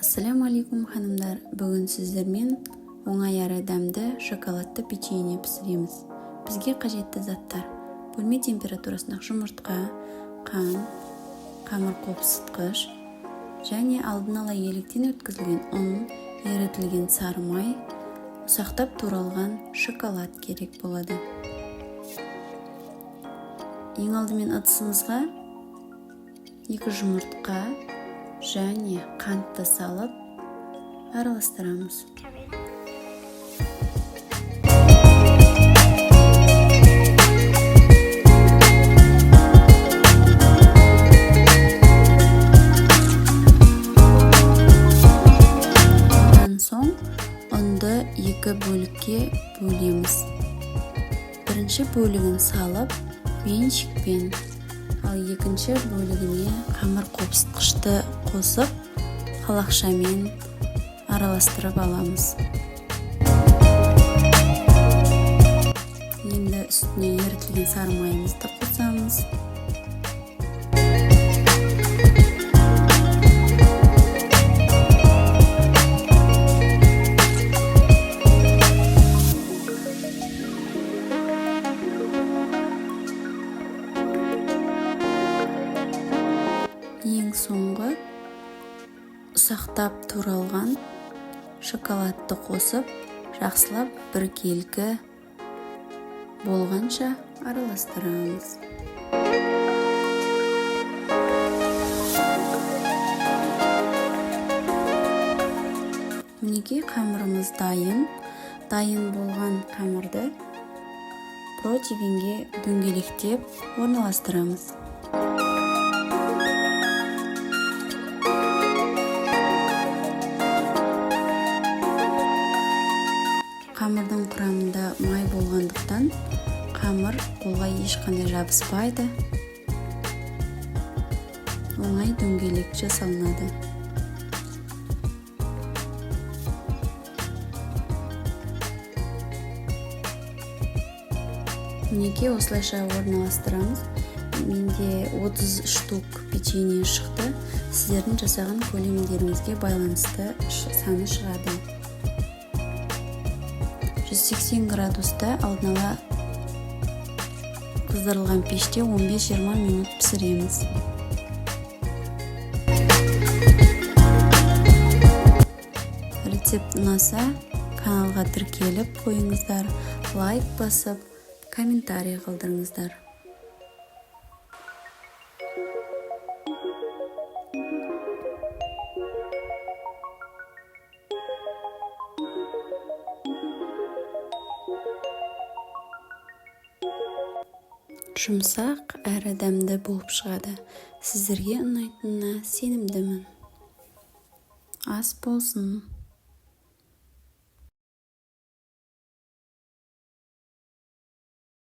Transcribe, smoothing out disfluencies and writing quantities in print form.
Ассаламу алейкум ханымдар. Бүгін сіздермен оңай әрі дәмді шоколадты печенье пісіреміз. Бізге қажетті заттар: бөлме температурасында жұмыртқа, қант, қамыр қопсытқыш және алдын ала електен өткізілген ұн, ерітілген сары май, ұсақтап туралған шоколад керек болады. Ең алдымен ыдысымызға 2 жұмыртқа және қантты салып араластырамыз. Одан соң ұнды 2 бөлікке бөлеміз. Бірінші бөлігін салып венчикпен, ал екінші бөлігіне қамыр қопсытқышты қосып, қалақшамен араластырып аламыз. Енді үстіне ерітілген сары майымызды қосамыз. Ең соңғы ұсақтап туралған шоколадты қосып, жақсылап біркелкі болғанша араластырамыз. Мінекей қамырымыз дайын. Дайын болған қамырды противенге дөңгелектеп орналастырамыз. Қамырдың құрамында май болғандықтан қамыр қолға ешқандай жабыспайды, оңай дөңгелек жасалынады. Мінекей осылайша орналастырамыз. Менде 30 штук печенье шықты. Сіздердің жасаған көлемдеріңізге байланысты саны шығады. 180 градуста алдын ала қыздырылған пеште 15-20 минут пісіреміз. Рецепт ұнаса, каналға тіркеліп қойыңыздар, лайк басып, комментарий қалдырыңыздар. Жұмсақ әрі дәмді болып шығады. Сіздерге ұнайтынына сенімдімін. Ас болсын.